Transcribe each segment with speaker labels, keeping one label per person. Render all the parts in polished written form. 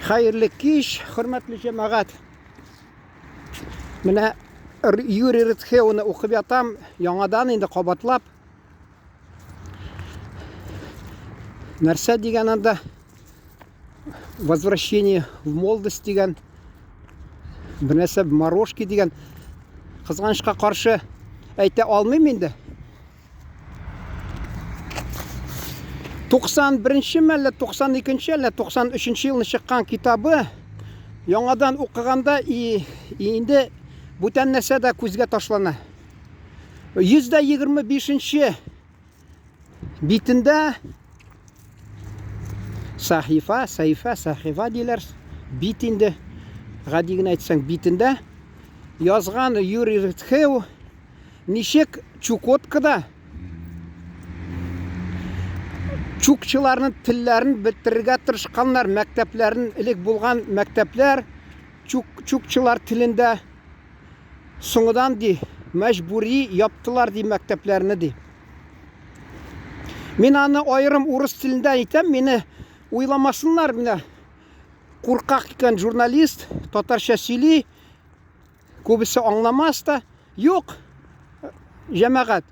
Speaker 1: Hayırlı kеш, hürmetli cemaat. Менә Юрий Рыцхеуны укып ятам, яңадан инде кабатлап. Нәрсә дигән анда? Возвращение в молодость дигән. Бернәрсә Морошки дигән. Кызганычка каршы әйтә алмыйм инде. 91-нче мәллә, 92-нче әллә 93-нче елны чыккан китабы яңадан укыганда инде бүтән нәрсә дә күзгә ташлана. 125-нче битендә сахифа диләр. Бит инде гади генә әйтсәң битендә язган Юрий Рыцхеу ничек Чукоткада чукчыларның телләрен бетерергә тырышканнар, мәктәпләрен элек булган мәктәпләр чукчылар телендә соңыдан ди мәҗбүри яптылар ди мәктәпләрне ди. Мин аны аерым урыс телендә әйтәм, мине уйламасыннар, менә куркак икән журналист, татарча сөйли, күбесе аңламас та. Юк, җәмәгать.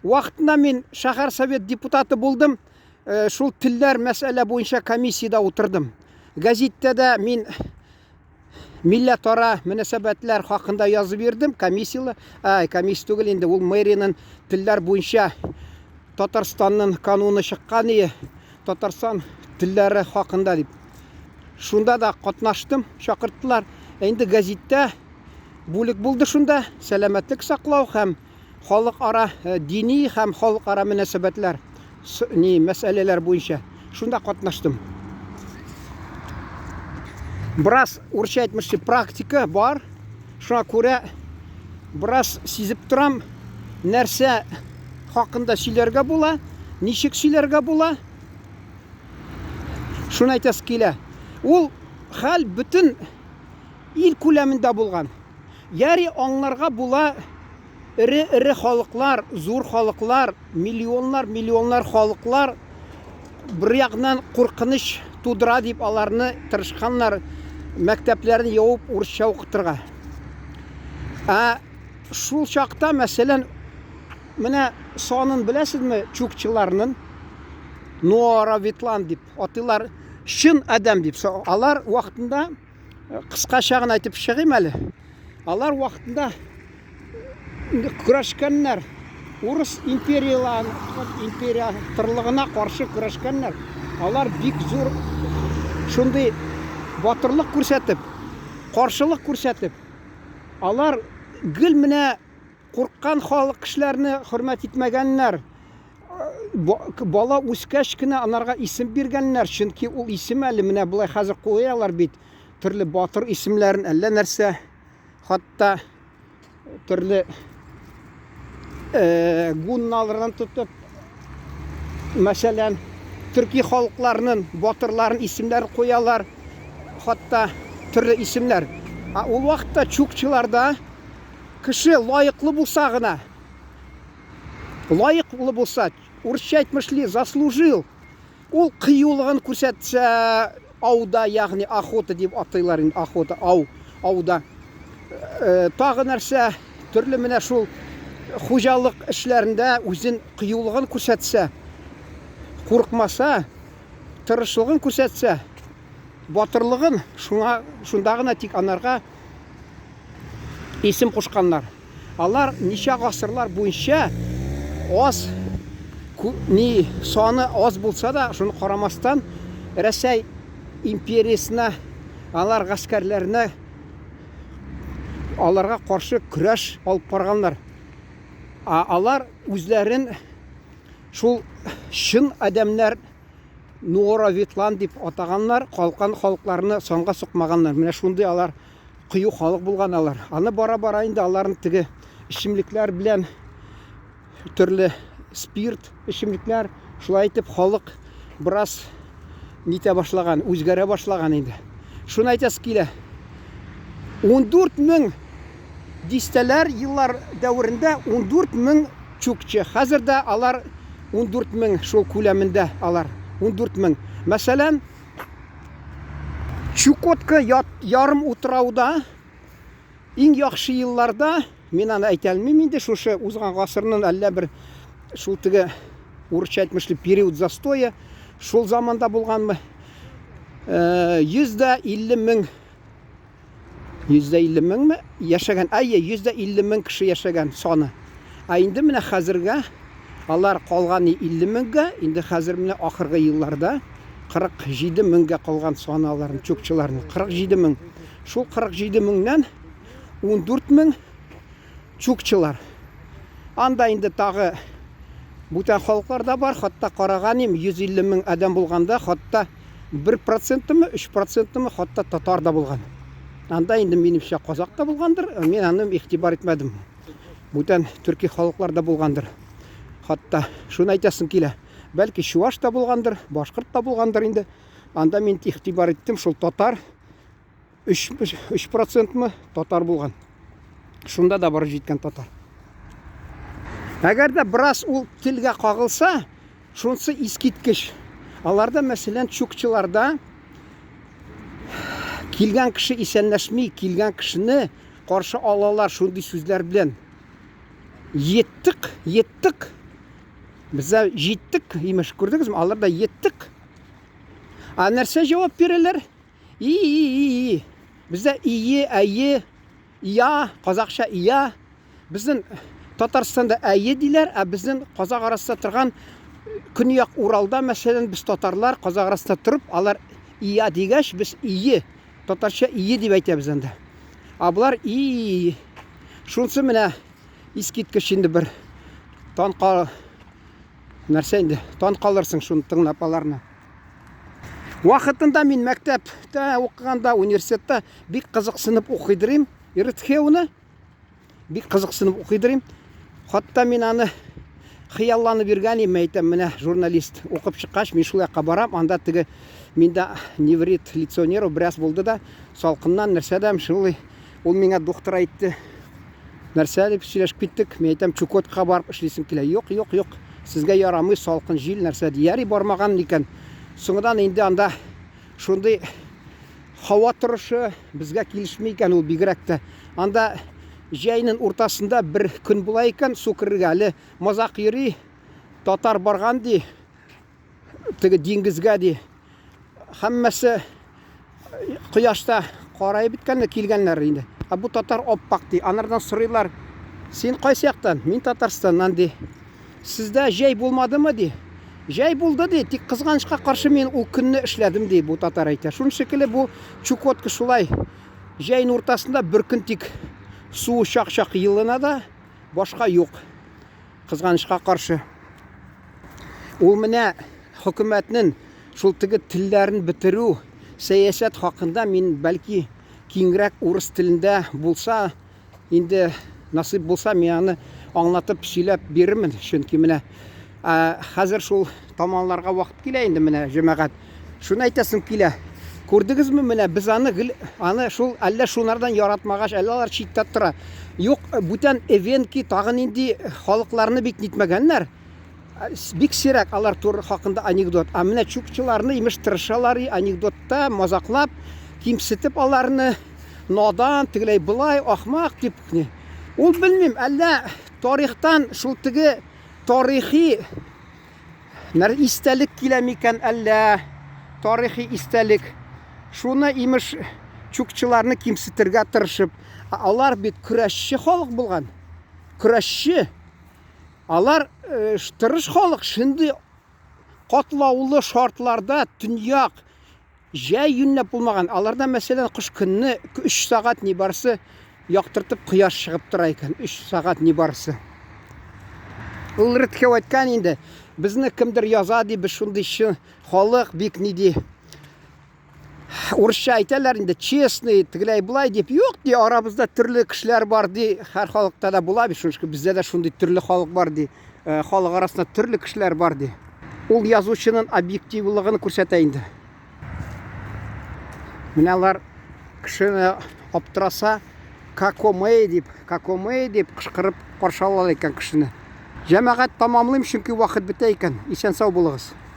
Speaker 1: Вакытында мин шәһәр совет депутаты булдым. Шул телләр мәсьәлә буенча комиссияда утырдым. Газеттә дә мин милләтара мөнәсәбәтләр хакында язып бирдем. Комиссия түгел инде, ул мэриянең телләр буенча Татарстанның кануны чыккан иде. Татарстан телләре хакында дип. Шунда да катнаштым, чакырттылар. Инде газеттә бүлек булды шунда, сәламәтлек саклау һәм халыкара дини һәм халыкара мөнәсәбәтләр мәсьәләләр буенча шунда катнаштым. Брас урысча әйтмешчә практика бар. Шуңа күрә брас сизеп торам, нәрсә хакында сөйләргә була, ничек сөйләргә була. Шуны әйтәс килә. Ул хәл бүтән ил күләмендә булган. Яри аңларга була ире халыклар, зур халыклар, миллионлар халыклар бер ягыннан куркыныч тудыра дип аларны тырышканнар мәктәпләрне явып урысча укытырга. Шул чакта мәсәлән менә санын беләсезме чукчыларның Нуара Ветлан дип атылар, чын адам дип. Алар вакытында кыскача гына әйтеп чыгыйм әле. Алар вакытында көрәшкәннәр, урыс империялыгына каршы көрәшкәннәр. Алар бик зур шундый батырлык күрсәтеп, каршылык күрсәтеп, алар гел менә курккан халык кешеләрне хөрмәт итмәгәннәр. Бала үскәч кенә анарга исем биргәннәр, чөнки ул исем әле менә булай хәзер куялар бит. Төрле батыр исемләрен, әллә нәрсә, хатта төрле гунналардан тотып, мәсәлән, төрки халыкларының батырларын исемләр куялар, хатта төрле исемләр. Ул вакытта чукчыларда кеше лаеклы булса гына, урысча әйтмешли, заслужил, ул кыюлыгын күрсәтсә, ауда, ягъни охота дип атыйлар инде, охота, ауда. Тагы нәрсә, төрле менә шул хуҗалык эшләрендә үзен кыюлыгын күрсәтсә, курыкмаса, тырышлыгын күрсәтсә, батырлыгын, шунда гына тик анарга исем кушканнар. Алар ничә гасырлар буенча саны аз булса да, шуны карамастан Рәсәй империясына, алар гаскәрләренә аларга каршы көрәш алып барганнар. Алар үзләрен шул чын адамнар Нуара Ветлан дип атаганнар, калкан халыкларны санга сукмаганнар. Менә шундый алар кыю халык булган алар. Аны бара-бара инде аларның теге ичимлекләр белән төрле спирт ичимлекләр шулай итеп халык бераз нитә башлаган, үзгәрә башлаган инде. Шуны әйтәс килә. 14,000 дистәләр еллар дәврендә 14,000 чукчы. Хәзердә алар 14,000 шул күләмендә алар. 14,000. Мәсәлән, Чукотка ярым утрауда иң яхшы елларда, мен аны әйтә алмыйм инде, шушы узган гасырның әллә бер шул теге урысча әйтмешле период застоя, шул заманда булганмы? 150 мең меңме яшәгән, 150 мең кеше яшәгән саны. Инде менә хәзергә алар калган 50 меңгә, инде хәзер менә ахыргы елларда 47 меңгә калган саны аларның чукчыларның 47 мең. Шул 47 меңнән 14 мең чукчылар. Анда инде тагы бүтән халыклар да бар, хатта караганым 150 мең адам булганда, хатта 1%-мы, 3%-мы хатта татар да булган. Анда инде минемчә казак та булгандыр, мен аны игътибар итмәдем. Бүтән төрки халыклар да булгандыр. Хатта шуны әйтәсем килә. Бәлки чуваш та булгандыр, башкорт та булгандыр инде. Анда мен игътибар иттем, шул татар 3%-мы татар булган. Шунда да бар җиткән татар. Әгәр дә бераз ул телгә кагылса, шунысы искиткеч. Аларда мәсәлән чукчыларда килгән кеше исәнләшми, килгән кешене каршы алалар шундый сүзләр белән. Еттик. Бездә җиттек, имеш, күрдегезме? Аларда еттик. Нәрсә җавап бирәләр? Бездә әйе, я, казакча я. Безнең Татарстанда әйе диләр, безнең казак арасында торган Көньяк Уралда мәсәлән без татарлар казак арасында торып, алар ия дигәч, без ие. Татарча ие дип әйтәбез инде. Булар шунысы менә искиткеч инде бер нәрсә инде, тан калырсың шуны тыңлап аларны. Вакытында мин мәктәптә укыганда, университетта бик кызыксынып укыйдырым, РТХ-уны бик кызыксынып укыйдырым. Хатта мин аны хыялланып йөргән идем, әйтәм, менә журналист укып чыккач, мин шул якка барам, анда теге миндә неврит лицонеру бераз булды да, салкыннан нәрсәдәм шулай, ул миңа доктор әйтте. Нәрсә дип сөйләшеп киттек, мин әйтәм, Чукотка барып эшлисем килә. Юк, сезгә ярамый, салкын җил нәрсә дияри бармаган икән. Соңдан инде анда шундый һава торышы безгә килешми икән, ул бигрәк тә. Анда җәйнең уртасында бер көн була икән, су кирергә әле мазак йөри, татар барган ди, теге диңгезгә ди. Һәммәсе кояшта карай биткән килгәннәр инде. Бу татар оппак ди. Анардан сорыйлар: "Син кайсы яктан?" "Мин Татарстаннан" ди. "Сездә җәй булмадымы?" ди. "Җәй булды" ди. "Тик кызганычка каршы мин ул көнне эшләдем" ди, бу татар әйтә. Шуның шикелле бу Чукотка шулай. Җәйнең уртасында бер көн тик су чак-чак йылына да, башка юк. Кызганычка каршы. Ул менә хөкүмәтнең шул теге телләрен битерү сәясәт хакында мин бәлки киңрәк урыс телендә булса, инде насыйп булса, мин аны аңлатып сөйләп бирермен. Чөнки менә хәзер шул тамамларга вакыт килә инде менә җәмәгать. Шуны әйтәсем килә. Күрдегезме, менә без аны шул әллә шунардан яратмагач, әллә алар читтә тора. Юк, бүтән эвенки тагын инде халыкларны бик нитмәгәннәр. Бик сирәк алар туры хакында анекдот. Менә чукчыларны имеш тырышалар, анекдотта мазаклап, кимсетеп аларны, надан, тегеләй булай, ахмак дип. Ул белмим, әллә тарихтан шул теге тарихи истәлек килә микән, әллә тарихи истәлек. Шуны имеш чукчыларны кимсетергә тырышып, алар бит көрәшче халык булган. Көрәшче. Алар тырыш халык, шундый катлаулы шартларда төньяк җәй юнлап булмаган. Аларда мәсәлән кыш көнне 3 сагать ни барсы яктыртып кояш чыгып тора икән. 3 сагать ни барсы. Ул рәткә әйткән инде. Безне кемдер яза ди, без шундый халык бик ни ди. Урысча әйтәләр инде, честный, тегеләй булай дип. Юк ди, арабызда төрле кешеләр бар ди. Һәр халыкта да була бит, шуңа бездә дә шундый төрле халык бар ди. Халык арасында төрле кешеләр бар ди. Ул язучының объективлыгын күрсәтә инде. Менә алар кешене аптыраса, какомей дип кычкырып каршы алалар икән кешене. Җәмәгать тамамлыйм, чөнки вакыт бетә икән. Исән сау булыгыз.